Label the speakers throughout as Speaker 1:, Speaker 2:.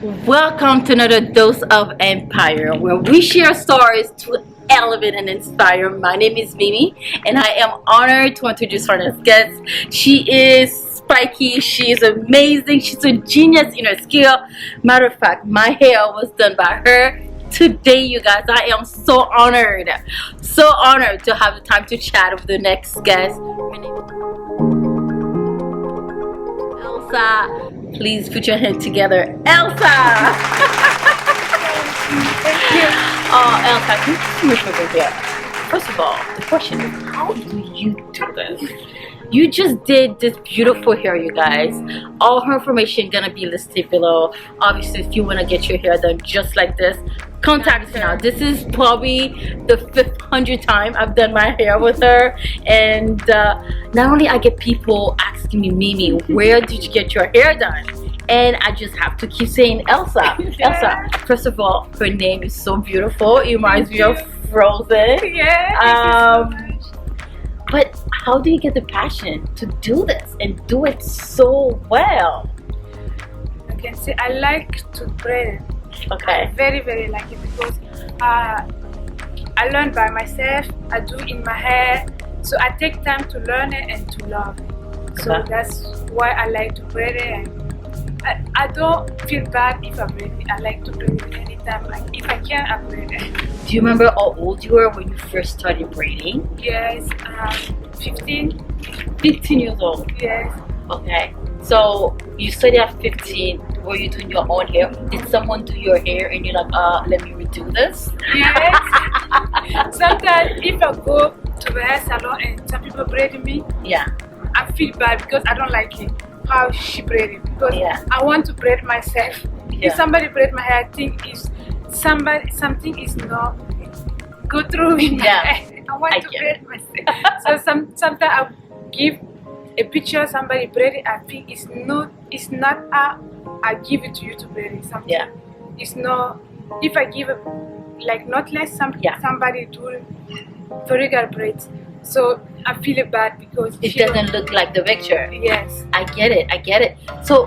Speaker 1: Welcome to another dose of Empire, where we share stories to elevate and inspire. My name is Mimi, and I am honored to introduce our next guest. She is spiky, she is amazing, she's a genius in her skill. Matter of fact, my hair was done by her today, you guys. I am so honored to have the time to chat with the next guest. Her name is Elsa. Please put your hands together. Elsa! Oh, Elsa, can you come over here? First of all, the question is, how do you do this? You just did this beautiful hair, you guys. All her information gonna be listed below. Obviously, if you wanna get your hair done just like this, contact us now. This is probably the 500th time I've done my hair with her, and not only I get people asking me, Mimi, where did you get your hair done? And I just have to keep saying Elsa. Elsa, first of all, her name is so beautiful. It reminds me of Frozen.
Speaker 2: Yeah.
Speaker 1: But how do you get the passion to do this and do it so well?
Speaker 2: I can say I like to braid.
Speaker 1: Okay.
Speaker 2: I very like it because I learn by myself. I do in my hair, so I take time to learn it and to love it. So that's why I like to braid it. And I don't feel bad if I braid it. I like to braid it anytime. Like if I can, I braid it.
Speaker 1: Do you remember how old you were when you first started braiding?
Speaker 2: Yes, 15.
Speaker 1: 15 years old.
Speaker 2: Yes.
Speaker 1: Okay. So you started at 15. Were you doing your own hair? Did someone do your hair and you're like, let me redo this?
Speaker 2: Yes. Sometimes if I go to the hair salon and some people braid me,
Speaker 1: yeah,
Speaker 2: I feel bad because I don't like it how she braided, because I want to braid myself. If somebody braid my hair, I think is something is not go through in my hair. I want to braid myself. So sometimes I give a picture somebody braided. I think it's not I give it to you to braid it. It's not. If I give like not less somebody do very good braids. So I feel bad because
Speaker 1: it doesn't look like the picture.
Speaker 2: Yes,
Speaker 1: I get it. So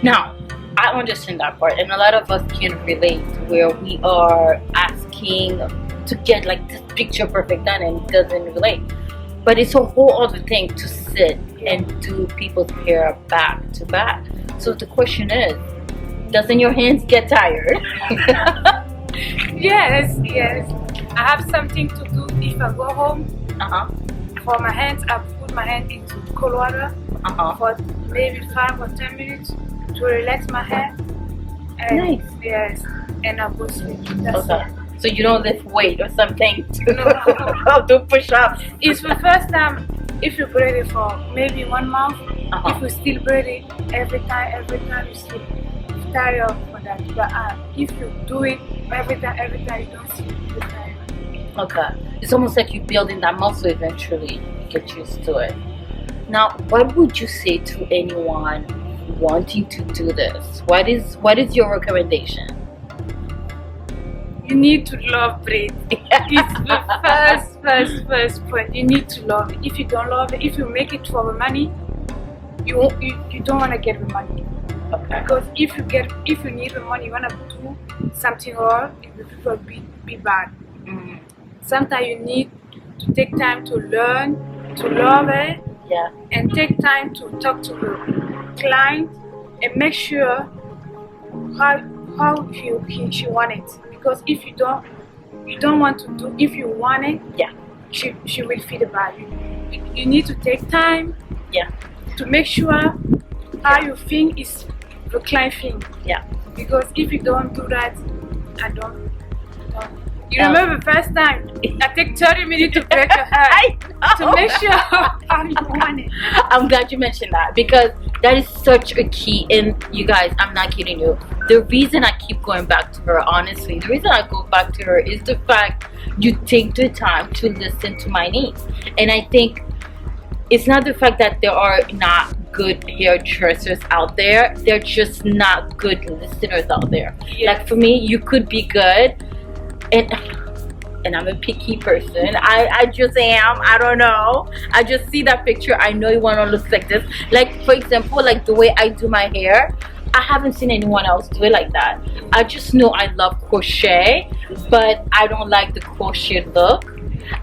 Speaker 1: now I understand that part, and a lot of us can relate where we are asking to get like this picture perfect done and it doesn't relate. But it's a whole other thing to sit and do people's hair back to back. So the question is, doesn't your hands get tired?
Speaker 2: Yes. I have something to do if I go home. For my hands, I put my hand into cold water for maybe 5 or 10 minutes to relax my hair. And
Speaker 1: nice.
Speaker 2: Yes, and I go sleep. That's
Speaker 1: it. So you don't lift weight or something to do push-ups?
Speaker 2: It's the first time. If you braid it for maybe 1 month, if you still braid it every time you still tired for that. But if you do it every time you don't sleep tired.
Speaker 1: Okay. It's almost like you're building that muscle eventually. You get used to it. Now, what would you say to anyone wanting to do this? What is your recommendation?
Speaker 2: You need to love braids. It's the first point. You need to love it. If you don't love it, if you make it for the money, you don't want to get the money.
Speaker 1: Okay.
Speaker 2: Because if you need the money, you want to do something wrong, it will be bad. Sometimes you need to take time to learn, to love it, and take time to talk to the client and make sure how she want it. Because if you don't want to do, if you want it, she will feel bad. You need to take time, to make sure how you think is the client thing. Because if you don't do that, I don't. You remember the first time I take 30 minutes to braid your hair to make sure how you want it.
Speaker 1: I'm glad you mentioned that, because that is such a key. And you guys, I'm not kidding you. The reason I keep going back to her, honestly, the reason I go back to her is the fact you take the time to listen to my needs. And I think it's not the fact that there are not good hairdressers out there. They're just not good listeners out there. Like for me, you could be good, and I'm a picky person. I just am. I don't know. I just see that picture. I know you want to look like this. Like for example, like the way I do my hair, I haven't seen anyone else do it like that. I just know I love crochet, but I don't like the crochet look.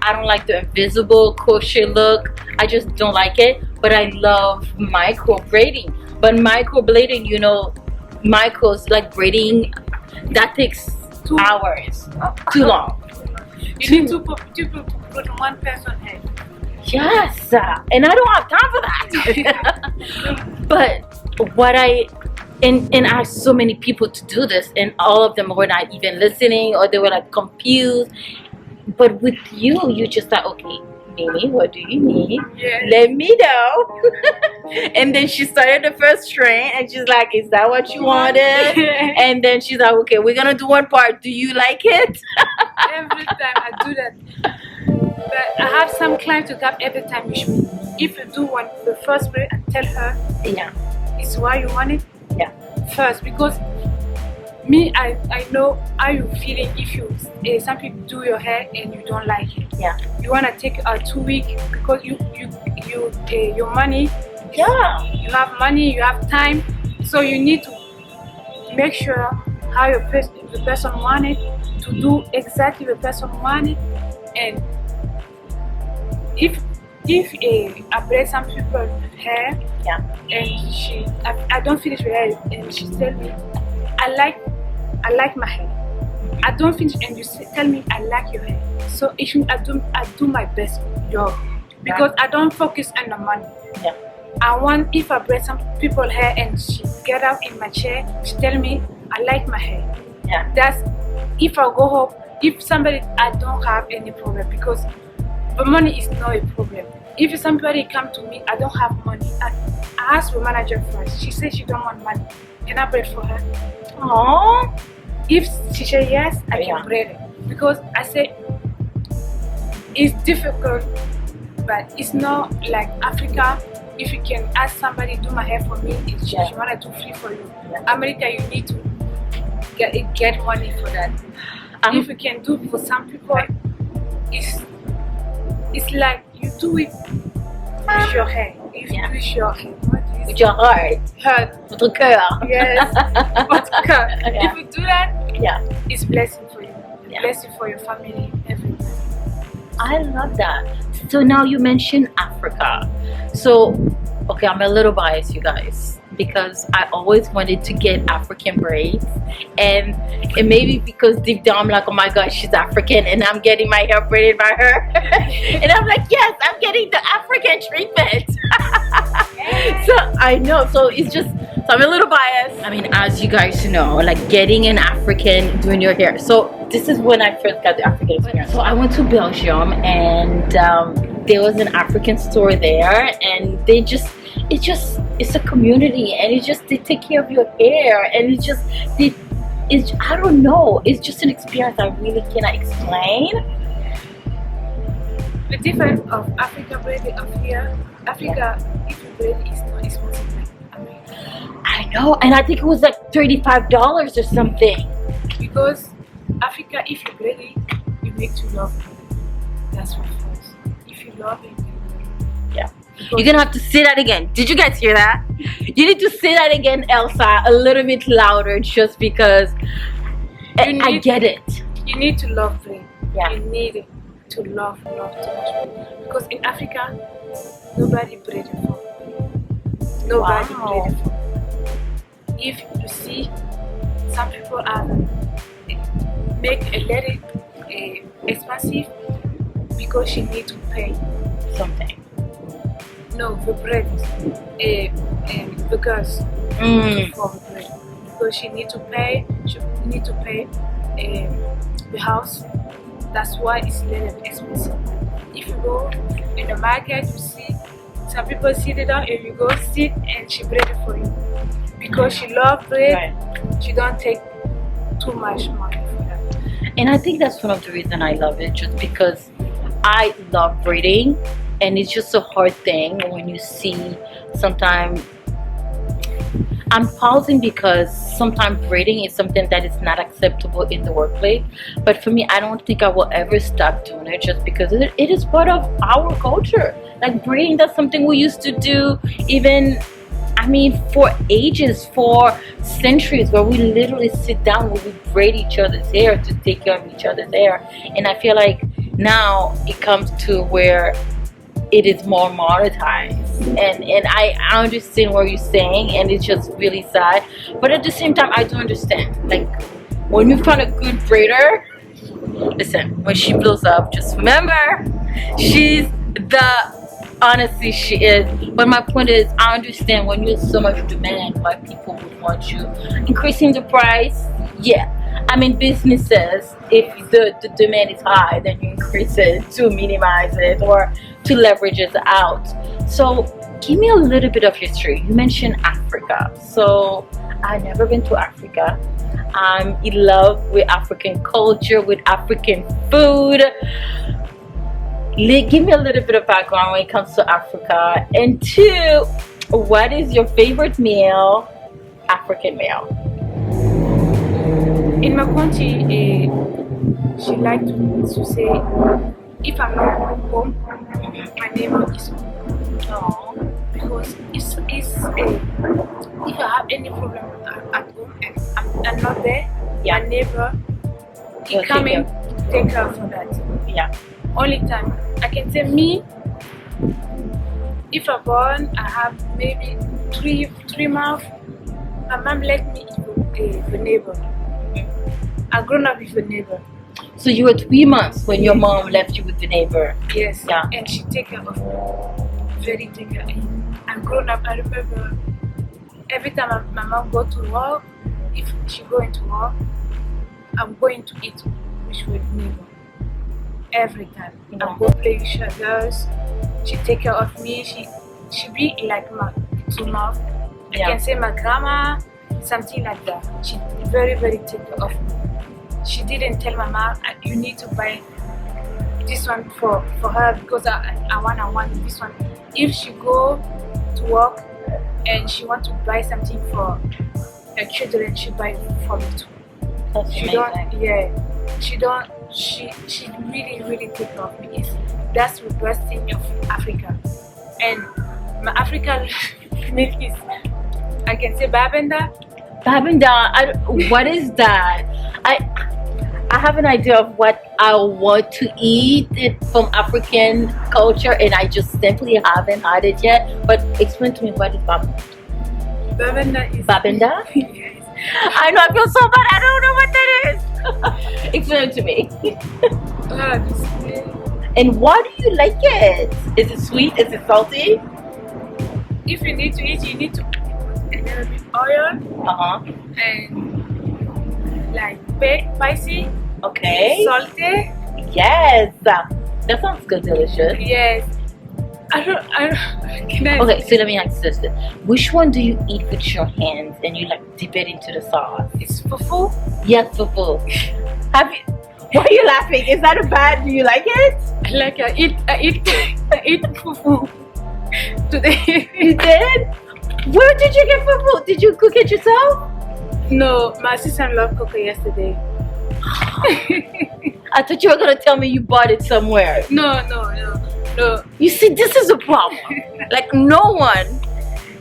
Speaker 1: I don't like the invisible crochet look. I just don't like it. But I love micro braiding. But micro braiding, you know, micros like braiding, that takes 2 hours. Too long.
Speaker 2: You need to put one person head.
Speaker 1: Yes, and I don't have time for that. But what and I asked so many people to do this, and all of them were not even listening, or they were like confused. But with you, you just thought, okay, Mimi, what do you need?
Speaker 2: Yes.
Speaker 1: Let me know. And then she started the first string, and she's like, is that what you wanted? And then she's like, okay, we're gonna do one part. Do you like it?
Speaker 2: Every time I do that. But I have some clients to come every time with me. If you do the first braid, I tell her,
Speaker 1: yeah,
Speaker 2: it's why you want it.
Speaker 1: Yeah.
Speaker 2: First, because me, I know how you feeling if you some people do your hair and you don't like it.
Speaker 1: Yeah.
Speaker 2: You wanna take 2 weeks because you your money.
Speaker 1: Yeah.
Speaker 2: You have money, you have time, so you need to make sure how the person wanted to do exactly the person wanted. And if I braid some people's hair,
Speaker 1: yeah,
Speaker 2: and I don't finish her hair, and she tell me I like my hair. I don't finish, and you tell me I like your hair. So I do my best job, because I don't focus on the money.
Speaker 1: Yeah.
Speaker 2: I want, if I braid some people's hair and she get out in my chair, she tell me I like my hair.
Speaker 1: Yeah.
Speaker 2: That's if I go home. If somebody, I don't have any problem, because the money is not a problem. If somebody come to me, I don't have money, I ask the manager first. She says she don't want money. Can I braid for her?
Speaker 1: Aww.
Speaker 2: If she say yes, I can braid it. Because I say it's difficult, but it's not like Africa. If you can ask somebody do my hair for me, it's she wanna do free for you. America, you need to get money for that. If you can do for some people, it's like you do it with your hair. If you do with your hair,
Speaker 1: with your heart. Votre cœur.
Speaker 2: Yes. Votre cœur. If you do that, it's blessing for you. Blessing for your family, everything.
Speaker 1: I love that. So now you mentioned Africa. So, okay, I'm a little biased, you guys, because I always wanted to get African braids, and it may be because deep down I'm like, oh my gosh, she's African and I'm getting my hair braided by her. And I'm like, yes, I'm getting the African treatment. So I know, so it's just, so I'm a little biased. I mean, as you guys know, like getting an African doing your hair. So this is when I first got the African experience. So I went to Belgium, and there was an African store there, and it's a community, and they take care of your hair, and I don't know, it's just an experience I really cannot explain.
Speaker 2: The difference of Africa braiding of here, Africa, if you braid, is not expensive like America.
Speaker 1: I know, and I think it was like $35 or something.
Speaker 2: Because Africa, if you braid it, you make to love it. That's what first. If you love it,
Speaker 1: yeah. You're gonna have to say that again. Did you guys hear that? You need to say that again, Elsa, a little bit louder, just because I get it.
Speaker 2: You need to love braid.
Speaker 1: Yeah.
Speaker 2: You need to love too much braid. Because in Africa, nobody braided for. Nobody braided for. If you see, some people make a little expensive because she need to pay
Speaker 1: something.
Speaker 2: No, the bread, the girls for the bread, because she need to pay. She need to pay the house. That's why it's a little bit expensive. If you go in the market, you see some people sit down, and you go sit, and she braid it for you because she loves bread. Right. She don't take too much money for that.
Speaker 1: And I think that's one of the reasons I love it, just because I love braiding. And it's just a hard thing when you see sometimes. I'm pausing because sometimes braiding is something that is not acceptable in the workplace. But for me, I don't think I will ever stop doing it, just because it is part of our culture. Like braiding, that's something we used to do. Even I mean, for ages, for centuries, where we literally sit down, where we braid each other's hair to take care of each other's hair. And I feel like now it comes to where it is more monetized, and I understand what you're saying, and it's just really sad. But at the same time, I do understand. Like, when you find a good braider, listen, when she blows up, just remember, she's honestly, she is. But my point is, I understand when there's so much demand, why people would want you increasing the price. Yeah, I mean, businesses, if the demand is high, then you increase it to minimize it or to leverage it out. So give me a little bit of history. You mentioned Africa. So I've never been to Africa. I'm in love with African culture, with African food. Give me a little bit of background when it comes to Africa. And two, what is your favorite meal, African meal?
Speaker 2: In my country, she like to say, if I'm not home, my neighbor is home.
Speaker 1: Oh.
Speaker 2: Because if I have any problem at home and I'm not there, my neighbor is coming to take care for that.
Speaker 1: Yeah.
Speaker 2: Only time I can say me, if I'm born, I have maybe three months. My mom let me with a neighbor. I grown up with a neighbor.
Speaker 1: So you were 3 months when your mom left you with the neighbor.
Speaker 2: Yes.
Speaker 1: Yeah.
Speaker 2: And she take care of me. Very take care. I'm grown up. I remember every time my mom go to work. If she go into work, I'm going to eat with neighbor. Every time.
Speaker 1: Yeah.
Speaker 2: I go play with her girls. She take care of me. She be like my 2 months. I can say my grandma, something like that. She very, very take care of me. She didn't tell my mom, you need to buy this one for her because I want this one. If she go to work and she want to buy something for her children, she buy for me too.
Speaker 1: That's
Speaker 2: she
Speaker 1: amazing.
Speaker 2: She really, really take care of me. That's the best thing of Africa. And my African milk is, I can say babenda.
Speaker 1: Babenda, what is that? I have an idea of what I want to eat from African culture, and I just simply haven't had it yet. But explain to me, what is babenda?
Speaker 2: Babenda is...
Speaker 1: Babenda?
Speaker 2: Yes.
Speaker 1: I know, I feel so bad. I don't know what that is. Explain it to me. And why do you like it? Is it sweet? Is it salty?
Speaker 2: If you need to eat, you need to put a little bit oil. And like spicy.
Speaker 1: Okay.
Speaker 2: Salty.
Speaker 1: Yes. That sounds good, delicious.
Speaker 2: Yes. Okay,
Speaker 1: so let me ask this. Which one do you eat with your hands and you like dip it into the sauce?
Speaker 2: It's fufu?
Speaker 1: Yes, fufu. Have you... Why are you laughing? Is that a bad... Do you like it?
Speaker 2: I eat fufu today.
Speaker 1: You did? Where did you get fufu? Did you cook it yourself?
Speaker 2: No, my sister-in-law cooked it yesterday.
Speaker 1: I thought you were gonna tell me you bought it somewhere.
Speaker 2: No.
Speaker 1: You see, this is a problem. Like, no one...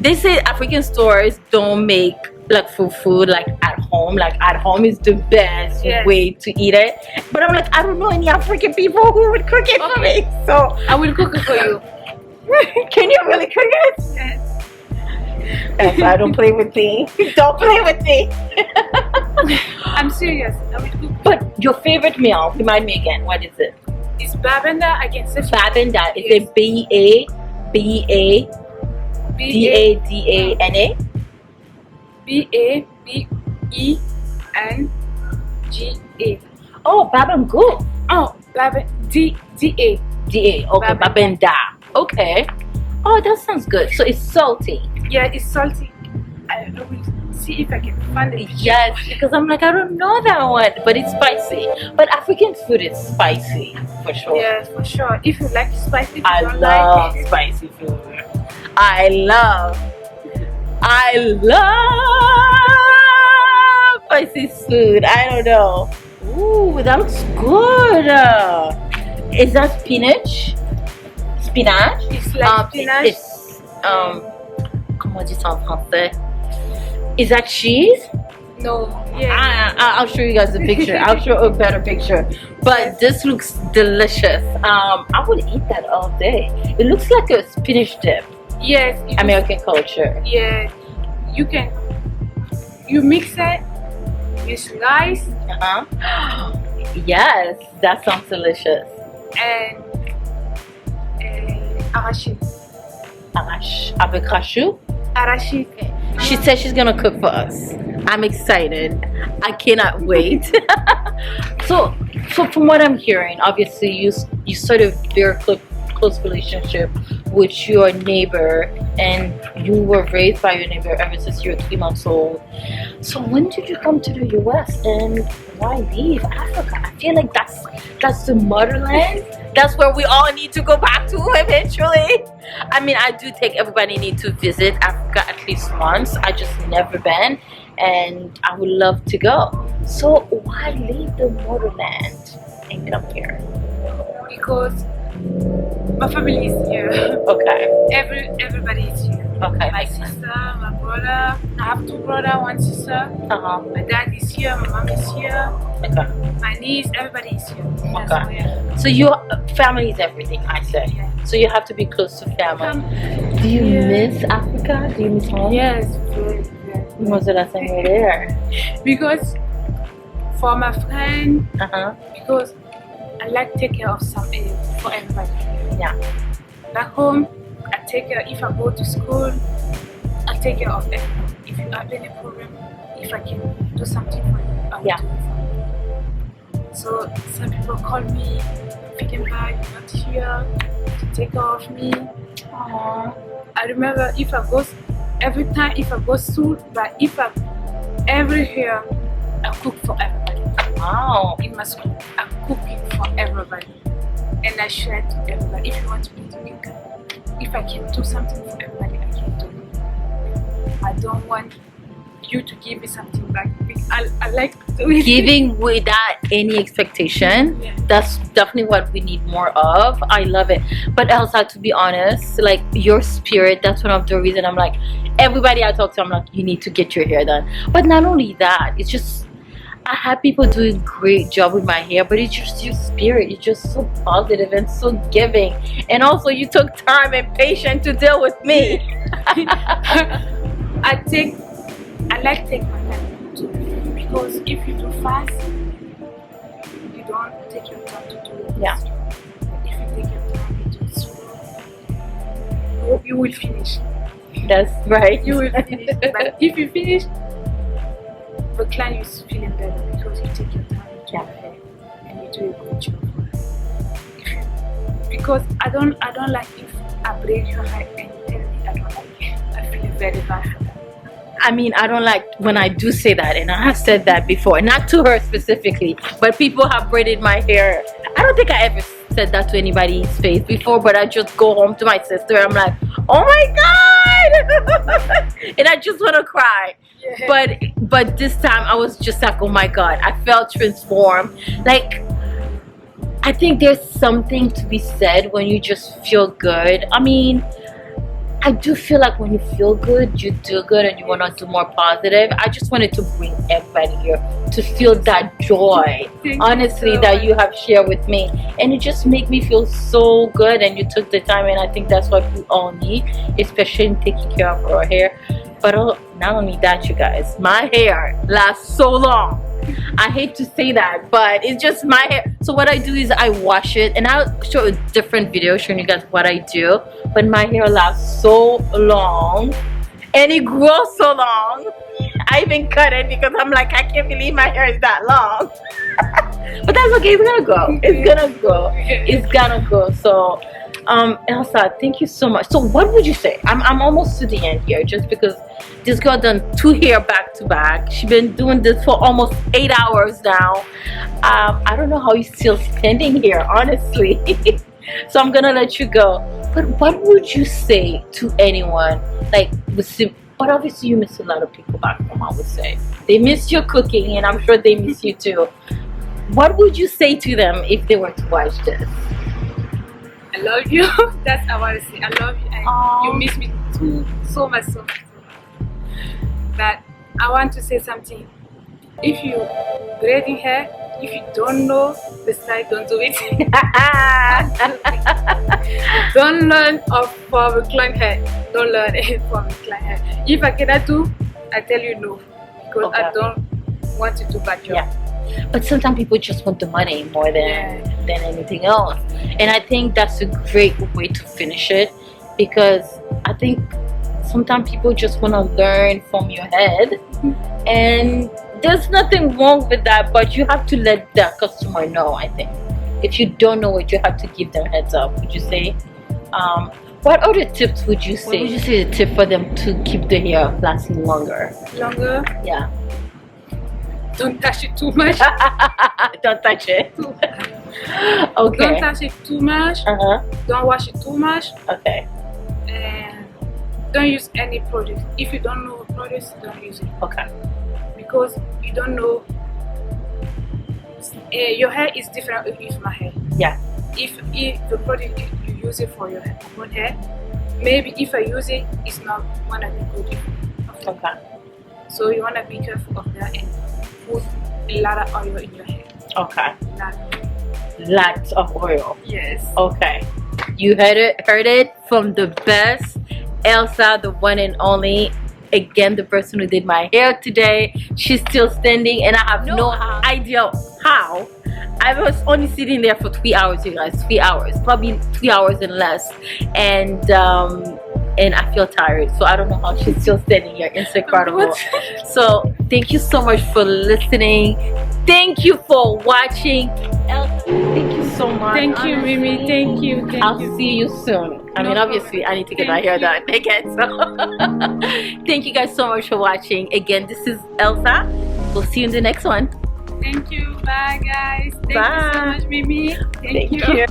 Speaker 1: They say African stores don't make like fufu like at home. Like, at home is the best way to eat it. But I'm like, I don't know any African people who would cook it for me. So
Speaker 2: I will cook it for you.
Speaker 1: Can you really cook it?
Speaker 2: Yes.
Speaker 1: Elsa, don't play with me. Don't play with me.
Speaker 2: I'm serious. I will cook.
Speaker 1: But your favorite meal, remind me again, what is it?
Speaker 2: It's babenda. I can say
Speaker 1: babenda. Is it B-A-B-A-D-A-D-A-N-A?
Speaker 2: B-A-B-E-N-G-A.
Speaker 1: Oh, babangoo.
Speaker 2: Oh, D-A.
Speaker 1: D-A. Okay, babenda. Okay. Oh, that sounds good. So it's salty.
Speaker 2: Yeah, it's salty. I will see if I can find it.
Speaker 1: Yes, because I'm like, I don't know that one, but it's spicy. But African food is spicy, for sure.
Speaker 2: Yeah, for sure. If you like spicy,
Speaker 1: I love spicy food. I love spicy food. I don't know. Ooh, that looks good. Is that spinach? Spinach?
Speaker 2: It's like spinach.
Speaker 1: Come comment dit ça en français? Is that cheese?
Speaker 2: No. Yeah.
Speaker 1: I'll show you guys a picture. I'll show a better picture. But this looks delicious. I would eat that all day. It looks like a spinach dip.
Speaker 2: Yes.
Speaker 1: American culture.
Speaker 2: Yeah. You mix it with rice.
Speaker 1: Yes, that sounds delicious.
Speaker 2: And arachide.
Speaker 1: Avec rashu?
Speaker 2: Arachide.
Speaker 1: She said she's gonna cook for us. I'm excited. I cannot wait. So from what I'm hearing, obviously you sort of very close relationship with your neighbor, and you were raised by your neighbor ever since you were 3 months old. So when did you come to the US, and why leave Africa? I feel like that's the motherland. That's where we all need to go back to eventually. I mean, I do think everybody needs to visit Africa at least once. I just never been, and I would love to go. So why leave the motherland and come here?
Speaker 2: Because my family is here.
Speaker 1: Okay.
Speaker 2: Everybody is here.
Speaker 1: Okay.
Speaker 2: My sister, my brother. I have 2 brothers, 1 sister. My dad is here. My mom is here.
Speaker 1: Okay.
Speaker 2: My niece. Everybody is here.
Speaker 1: Okay. So your family is everything, I say.
Speaker 2: Yeah.
Speaker 1: So you have to be close to family. Do you miss Africa? Do you miss home?
Speaker 2: Yes. Very.
Speaker 1: When was the last time you were there?
Speaker 2: Because for my friend. Because I like to take care of something for everybody.
Speaker 1: Yeah.
Speaker 2: Back home, I take care. If I go to school, I take care of everyone. If you have any problem, if I can do something for you, I will do it for you. So some people call me, picking back, not here, to take care of me. I remember if I go to school, but if I every year, I cook for everybody.
Speaker 1: Wow.
Speaker 2: In my school, I'm cooking for everybody, and I share to everybody. If you want me to make, if I can do something for everybody, I can do it. I don't want you to give me something back. I like doing
Speaker 1: giving without any expectation.
Speaker 2: Yeah.
Speaker 1: That's definitely what we need more of. I love it. But Elsa, to be honest, like your spirit, that's one of the reasons I'm like, everybody I talk to, I'm like, you need to get your hair done. But not only that, it's just, I have people doing a great job with my hair, but it's just your spirit. You're just so positive and so giving. And also you took time and patience to deal with me.
Speaker 2: I like to take my time too, because if you do fast, you don't take your time to do it.
Speaker 1: Yeah.
Speaker 2: If you take your time to do it slow, you will finish.
Speaker 1: That's right.
Speaker 2: You will finish. But if you finish, the client is feeling better because you take your time to your hair and you do a good job for her. Because I don't like if I braid your hair and you tell me I don't like it. I feel very bad for that.
Speaker 1: I mean, I don't like when I do say that, and I have said that before, not to her specifically, but people have braided my hair. I don't think I ever said that to anybody's face before, but I just go home to my sister, I'm like, oh my god, and I just want to cry. Yeah. But this time I was just like, oh my god, I felt transformed. Like, I think there's something to be said when you just feel good. I mean, I do feel like when you feel good, you do good and you want to do more positive. I just wanted to bring everybody here to feel that joy, honestly, that you have shared with me. And it just made me feel so good, and you took the time, and I think that's what we all need, especially in taking care of our hair. But not only that, you guys, my hair lasts so long. I hate to say that, but it's just my hair. So what I do is I wash it, and I'll show a different video showing you guys what I do. But my hair lasts so long, and it grows so long. I even cut it because I'm like, I can't believe my hair is that long. But that's okay, it's gonna grow. It's gonna grow. It's gonna grow. So Elsa, thank you so much. So what would you say? I'm almost to the end here, just because this girl done 2 hair back to back. She's been doing this for almost 8 hours now. I don't know how you're still standing here, honestly. So I'm gonna let you go. But what would you say to anyone, like, but obviously you miss a lot of people back home, I would say. They miss your cooking, and I'm sure they miss you too. What would you say to them if they were to watch this?
Speaker 2: I love you. That's what I want to say. I love you, and you miss me too, so much. But I want to say something. If you braiding hair, if you don't know the style, don't do it. Don't learn from client hair. Don't learn it from client hair. If I cannot do, I tell you no, because I don't want to do bad job.
Speaker 1: Yeah. But sometimes people just want the money more than anything else, and I think that's a great way to finish it, because I think sometimes people just want to learn from your head, and there's nothing wrong with that, but you have to let the customer know. I think if you don't know it, you have to give them heads up. Would you say? What other tips would you say? What would you say the tip for them to keep the hair lasting longer?
Speaker 2: Longer?
Speaker 1: Yeah.
Speaker 2: Don't touch it too much.
Speaker 1: Don't touch it. Okay.
Speaker 2: Don't touch it too much. Don't wash it too much.
Speaker 1: Okay.
Speaker 2: And don't use any product. If you don't know products, don't use it.
Speaker 1: Okay.
Speaker 2: Because you don't know. Your hair is different with my hair.
Speaker 1: Yeah.
Speaker 2: If the product you use it for your own hair, maybe if I use it, it's not gonna be good.
Speaker 1: Okay.
Speaker 2: So you wanna be careful of that and put a lot of oil in your hair.
Speaker 1: Okay. Lots of oil.
Speaker 2: Yes.
Speaker 1: Okay. You heard it from the best, Elsa, the one and only. Again, the person who did my hair today. She's still standing, and I have no idea how. I was only sitting there for 3 hours, you guys. 3 hours, probably 3 hours and less, and I feel tired, so I don't know how she's still standing here. It's incredible. So thank you so much for listening. Thank you for watching. Elsa, thank you so much.
Speaker 2: Thank you, Mimi. Thank you.
Speaker 1: I'll see you soon. I mean, obviously, I need to get my hair done again. So thank you guys so much for watching. Again, this is Elsa. We'll see you in the next one.
Speaker 2: Thank you. Bye, guys. Thank you so much, Mimi. Thank you.